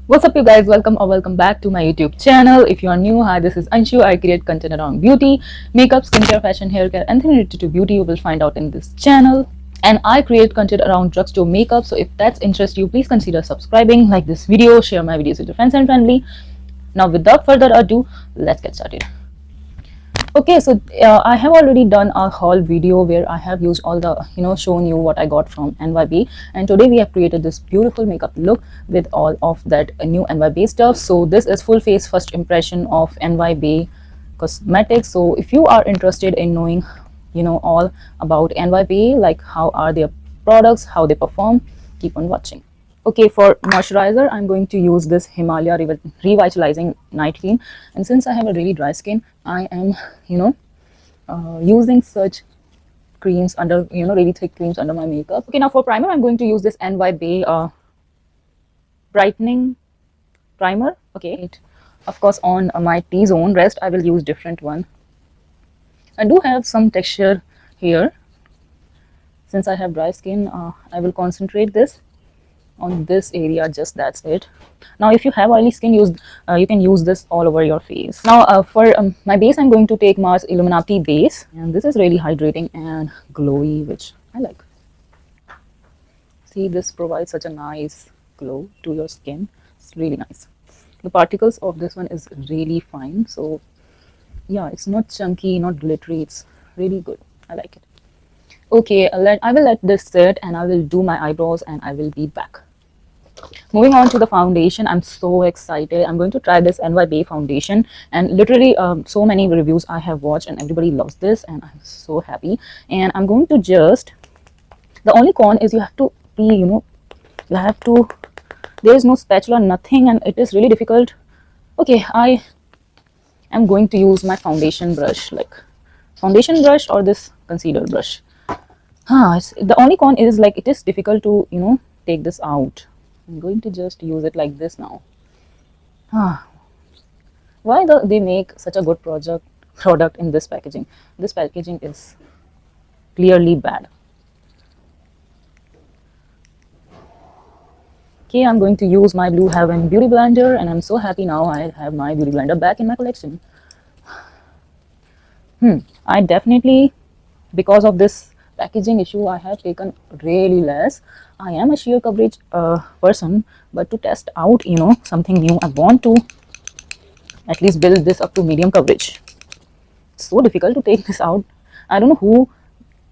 What's up, you guys? Welcome or welcome back to my YouTube channel. If you are new, hi, this is Anshu. I create content around beauty, makeup, skincare, fashion, hair care, anything related to beauty you will find out in this channel. And I create content around drugstore makeup. So if that's interest you, please consider subscribing, like this video, share my videos with your friends and family. Now, without further ado, let's get started. Okay, so I have already done a haul video where I have used all the shown you what I got from NYB, and today we have created this beautiful makeup look with all of that new NYB stuff. So this is full face first impression of NYB cosmetics. So if you are interested in knowing all about NYB, like how are their products, how they perform, keep on watching. Okay, for moisturizer, I'm going to use this Himalaya Revitalizing Night Cream. And since I have a really dry skin, I am, using such creams under, really thick creams under my makeup. Okay, now for primer, I'm going to use this NYB Brightening Primer. Okay, of course, on my T-zone, rest I will use different one. I do have some texture here. Since I have dry skin, I will concentrate this on this area, just that's it. Now if you have oily skin, you can use this all over your face. Now for my base, I'm going to take Mars Illuminati base, and this is really hydrating and glowy, which I like. See, this provides such a nice glow to your skin. It's really nice. The particles of this one is really fine, so yeah, it's not chunky, not glittery, it's really good. I like it. Okay, I will let this sit and I will do my eyebrows and I will be back. Moving on to the foundation, I'm so excited. I'm going to try this NYB foundation, and literally so many reviews I have watched and everybody loves this, and I'm so happy. And I'm going to just, the only con is you have to be, you have to, there is no spatula, nothing, and it is really difficult. Okay, I am going to use my foundation brush, like foundation brush or this concealer brush. The only con is like it is difficult to take this out. I'm going to just use it like this now. Why they make such a good product in this packaging? This packaging is clearly bad. Okay, I'm going to use my Blue Heaven Beauty Blender, and I'm so happy now I have my Beauty Blender back in my collection. I definitely, because of this packaging issue, I have taken really less. I am a sheer coverage person, but to test out something new, I want to at least build this up to medium coverage. It's so difficult to take this out. I don't know who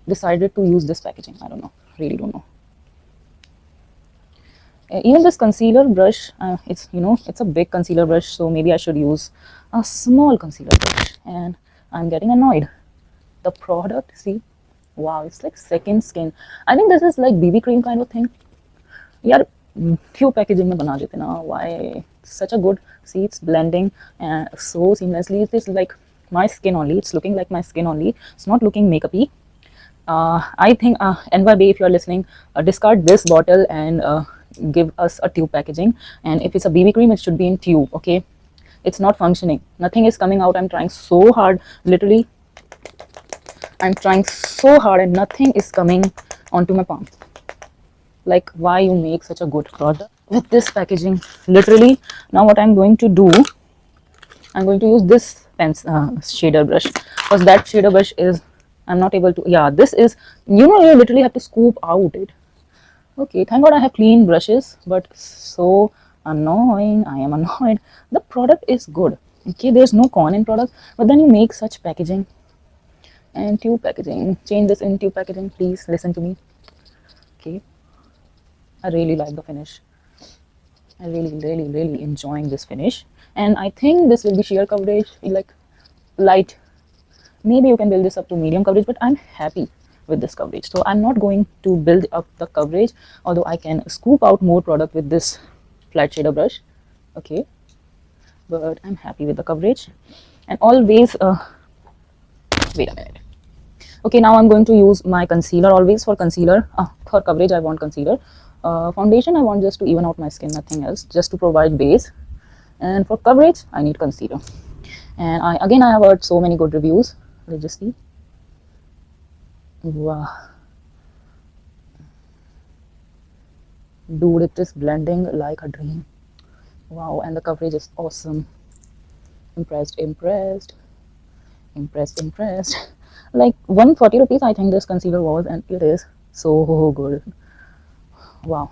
decided to use this packaging. I don't know, really don't know. Even this concealer brush, it's a big concealer brush, so maybe I should use a small concealer brush, and I'm getting annoyed. The product, see, wow, it's like second skin. I think this is like BB cream kind of thing. Yeah, few packaging mein bana dete na. Why? Such a good, see, it's blending so seamlessly. It is like my skin only. It's looking like my skin only. It's not looking makeup-y. I think NYB, if you're listening, discard this bottle and give us a tube packaging. And if it's a BB cream, it should be in tube. Okay, it's not functioning. Nothing is coming out. I'm trying so hard. Literally, I'm trying so hard, and nothing is coming onto my palm. Like, why you make such a good product with this packaging? Literally, now what I'm going to do, I'm going to use this shader brush, because that shader brush is, I'm not able to, yeah, this is, you literally have to scoop out it. Okay, thank God I have clean brushes, but so annoying. I am annoyed. The product is good. Okay, there's no con in product, but then you make such packaging. And tube packaging, change this in tube packaging, please listen to me. Okay, I really like the finish. I really enjoying this finish, and I think this will be sheer coverage, like light. Maybe you can build this up to medium coverage, but I'm happy with this coverage, so I'm not going to build up the coverage, although I can scoop out more product with this flat shader brush. Okay, but I'm happy with the coverage. And always wait a minute. Okay, now I'm going to use my concealer. Always for concealer, for coverage I want concealer. Foundation I want just to even out my skin, nothing else, just to provide base. And for coverage I need concealer. And I have heard so many good reviews. Let's just see. Wow, dude, it is blending like a dream. Wow, and the coverage is awesome. Impressed, impressed, impressed, impressed. Like 140 rupees, I think this concealer was, and it is so good. Wow,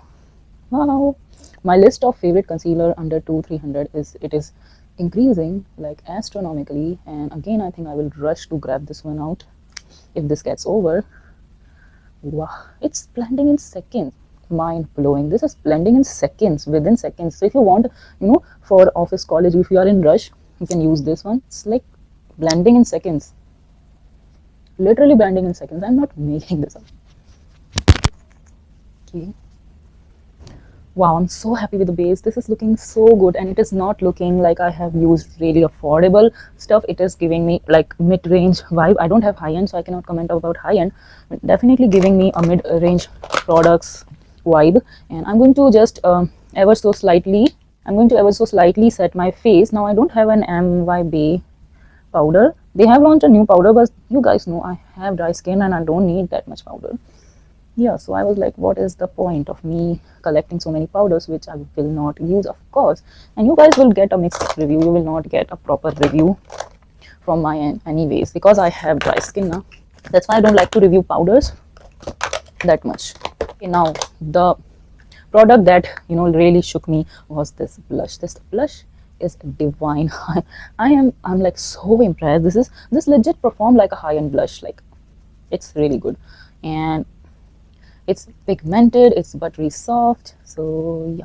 wow. My list of favorite concealer under 2 300 is increasing like astronomically, and again I think I will rush to grab this one out if this gets over. Wow, it's blending in seconds. Mind blowing. This is blending in seconds, within seconds. So if you want, for office, college, if you are in rush, you can use this one. It's like blending in seconds. Literally blending in seconds. I'm not making this up. Okay. Wow, I'm so happy with the base. This is looking so good, and it is not looking like I have used really affordable stuff. It is giving me like mid-range vibe. I don't have high-end, so I cannot comment about high-end, but definitely giving me a mid-range products vibe. And I'm going to just ever so slightly set my face. Now I don't have an MYB powder. They have launched a new powder, but you guys know I have dry skin and I don't need that much powder. Yeah, so I was like, what is the point of me collecting so many powders which I will not use, of course. And you guys will get a mixed review. You will not get a proper review from my end anyways, because I have dry skin now. That's why I don't like to review powders that much. Okay, now the product that really shook me was this blush. This blush is divine. I'm like so impressed. This legit performed like a high-end blush. Like, it's really good. And it's pigmented, it's buttery soft, so yeah.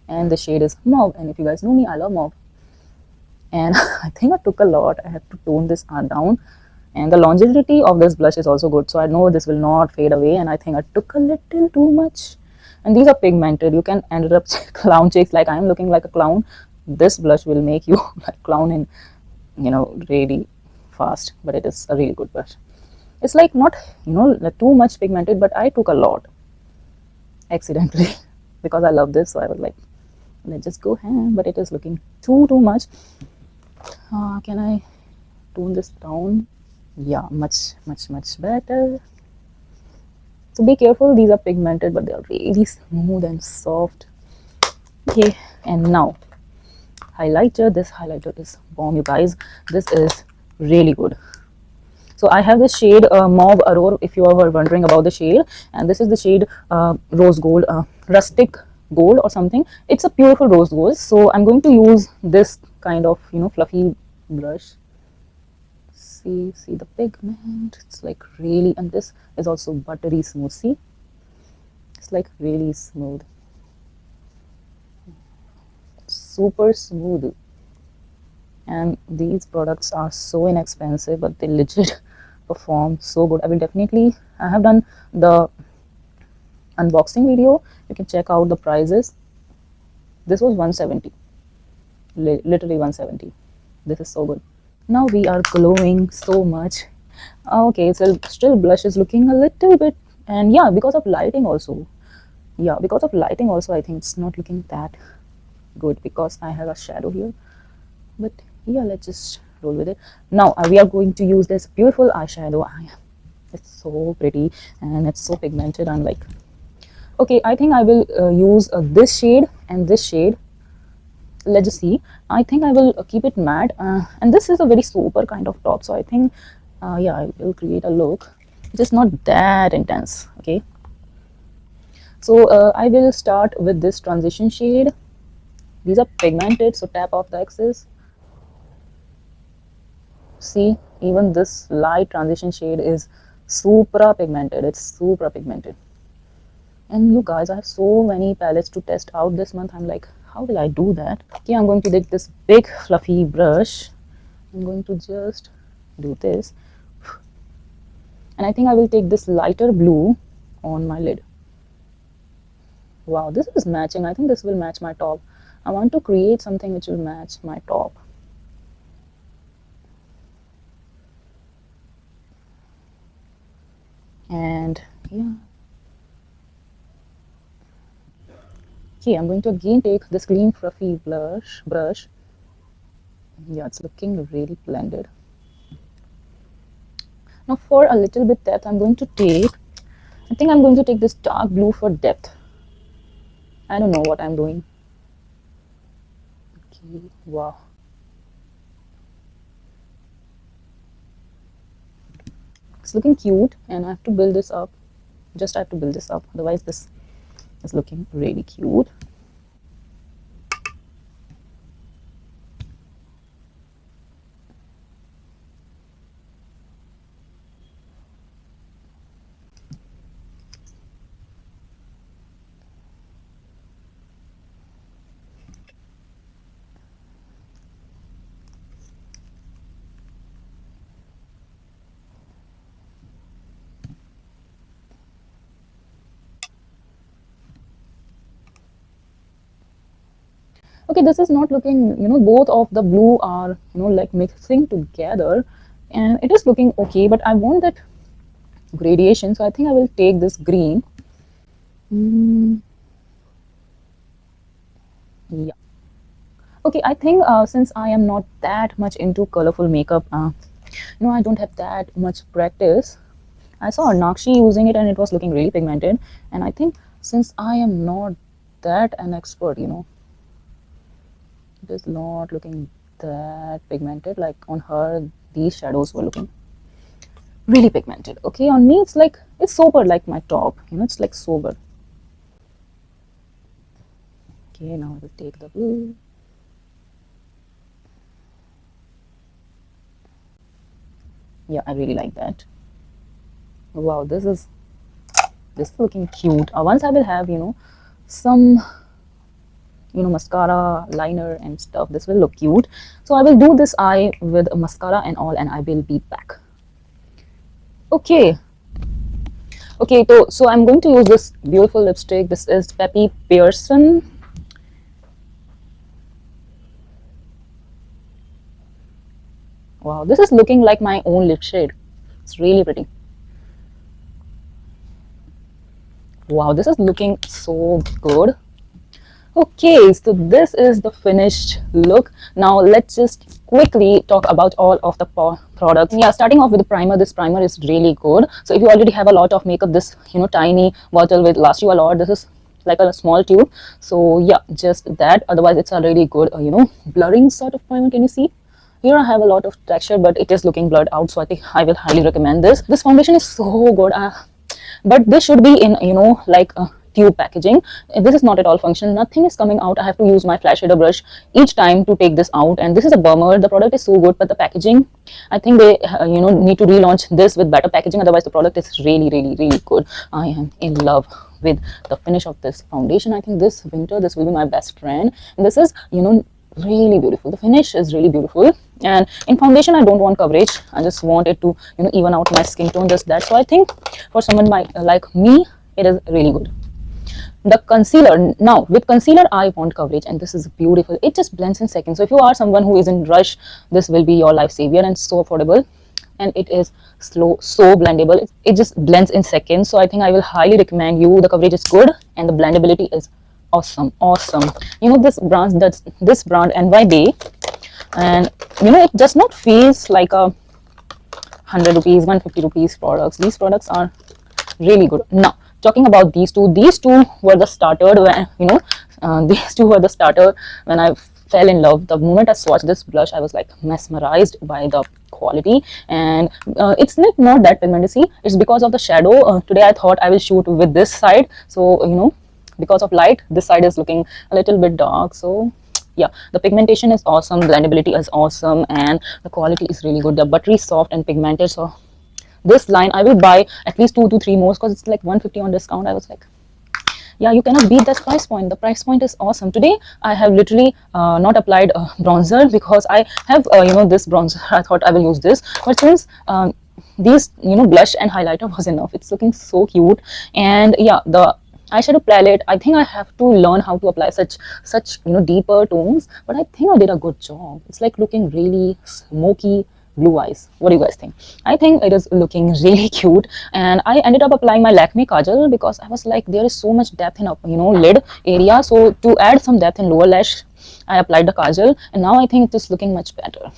And the shade is mauve, and if you guys know me, I love mauve. And I think I took a lot. I have to tone this down. And the longevity of this blush is also good, so I know this will not fade away. And I think I took a little too much. And these are pigmented. You can end up clown chicks, like I'm looking like a clown. This blush will make you like clown in, really fast. But it is a really good blush. It's like not, too much pigmented, but I took a lot accidentally because I love this. So I was like, let's just go ham, but it is looking too much. Can I tone this down? Yeah, much better. So be careful. These are pigmented, but they are really smooth and soft. Okay, and now highlighter. This highlighter is bomb, you guys. This is really good. So I have the shade Mauve Aurore, if you were wondering about the shade. And this is the shade Rose Gold, Rustic Gold or something. It's a beautiful rose gold. So I'm going to use this kind of, fluffy brush. See the pigment. It's like really, and this is also buttery smooth. See? It's like really smooth. Super smooth. And these products are so inexpensive, but they legit perform so good. I have done the unboxing video. You can check out the prices. This was 170, literally 170. This is so good. Now we are glowing so much. Okay, so still blush is looking a little bit, and yeah, because of lighting also. I think it's not looking that good because I have a shadow here. But yeah, let's just roll with it. Now we are going to use this beautiful eyeshadow. It's so pretty and it's so pigmented. I'm like, okay, I think I will use this shade and this shade. Let's just see. I think I will keep it matte, and this is a very super kind of top, so I think yeah, I will create a look which is not that intense. Okay, so I will start with this transition shade. These are pigmented, so tap off the excess. See, even this light transition shade is super pigmented. It's super pigmented. And you guys, I have so many palettes to test out this month. I'm like, how will I do that? Okay, I'm going to take this big fluffy brush. I'm going to just do this. And I think I will take this lighter blue on my lid. Wow, this is matching. I think this will match my top. I want to create something which will match my top. And yeah. Okay, I'm going to again take this clean fluffy brush. Yeah, it's looking really blended. Now for a little bit depth, I think I'm going to take this dark blue for depth. I don't know what I'm doing. Okay, wow. It's looking cute, and I have to build this up. Just I have to build this up, otherwise this is looking really cute. Okay, this is not looking, both of the blue are, like mixing together, and it is looking okay, but I want that gradation, so I think I will take this green. Yeah. Okay, I think since I am not that much into colorful makeup, I don't have that much practice. I saw Nakshi using it and it was looking really pigmented, and I think since I am not that an expert, it is not looking that pigmented. Like on her, these shadows were looking really pigmented. Okay, on me it's like, it's sober, like my top, it's like sober. Okay, now I will take the blue. Yeah, I really like that. Wow, this is looking cute. Once I will have, some, mascara, liner and stuff, this will look cute. So I will do this eye with mascara and all, and I will be back. Okay, so I'm going to use this beautiful lipstick. This is Peppy Pearson. Wow, this is looking like my own lip shade. It's really pretty. Wow, this is looking so good. Okay, so this is the finished look. Now let's just quickly talk about all of the products. Yeah, starting off with the primer. This primer is really good. So if you already have a lot of makeup, this tiny bottle will last you a lot. This is like a small tube. So yeah, just that. Otherwise, it's a really good blurring sort of primer. Can you see? Here I have a lot of texture, but it is looking blurred out. So I think I will highly recommend this. This foundation is so good. But this should be in like a tube packaging. This is not at all functional. Nothing is coming out. I have to use my flash shader brush each time to take this out, and this is a bummer. The product is so good, but the packaging, I think they need to relaunch this with better packaging. Otherwise the product is really, really, really good. I am in love with the finish of this foundation. I think this winter this will be my best friend, and this is really beautiful. The finish is really beautiful, and in foundation I don't want coverage. I just want it to even out my skin tone, just that. So I think for someone like me, it is really good. The concealer, now with concealer I want coverage, and this is beautiful. It just blends in seconds. So if you are someone who is in rush, this will be your lifesaver, and so affordable, and it is so blendable. It just blends in seconds. So I think I will highly recommend you. The coverage is good and the blendability is awesome. This brand NY Bay, and it does not feels like a 100 rupees 150 rupees products. These products are really good. Now talking about these two were the starter when these two were the starter when I fell in love. The moment I swatched this blush, I was like mesmerized by the quality, and it's not that pigmented. See, it's because of the shadow. Today I thought I will shoot with this side, so because of light, this side is looking a little bit dark. So yeah, the pigmentation is awesome, blendability is awesome, and the quality is really good. They're buttery soft and pigmented. So this line I will buy at least 2 to 3 more, because it's like 150 on discount. I was like, yeah, you cannot beat that price point. The price point is awesome. Today I have literally not applied bronzer, because I have this bronzer. I thought I will use this, but since these blush and highlighter was enough. It's looking so cute. And yeah, the eyeshadow palette, I think I have to learn how to apply such deeper tones, but I think I did a good job. It's like looking really smoky blue eyes. What do you guys think? I think it is looking really cute. And I ended up applying my Lakme kajal, because I was like, there is so much depth in lid area, so to add some depth in lower lash, I applied the kajal, and now I think it is looking much better.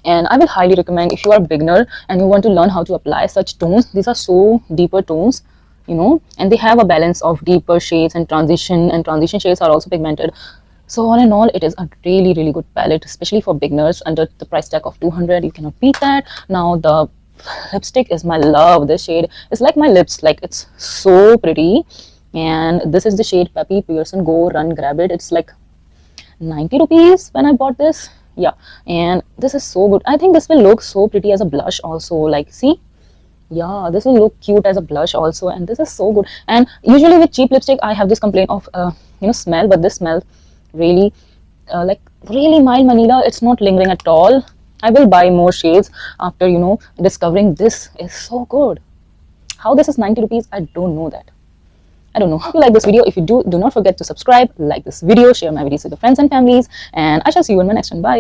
And I will highly recommend, if you are a beginner and you want to learn how to apply such tones, these are so deeper tones, and they have a balance of deeper shades and transition shades are also pigmented. So all in all, it is a really good palette, especially for beginners under the price tag of 200. You cannot beat that. Now the lipstick is my love. This shade is like my lips, like it's so pretty. And this is the shade Peppy Pearson. Go run grab it. It's like 90 rupees when I bought this. Yeah, and this is so good. I think this will look so pretty as a blush also. Like, see, yeah, this will look cute as a blush also, and this is so good. And usually with cheap lipstick I have this complaint of smell, but this smell really like really mild vanilla. It's not lingering at all. I will buy more shades after discovering this is so good. How this is 90 rupees, I don't know that. I don't know. Hope you like this video. If you do not forget to subscribe, like this video, share my videos with your friends and families, and I shall see you in my next one. Bye.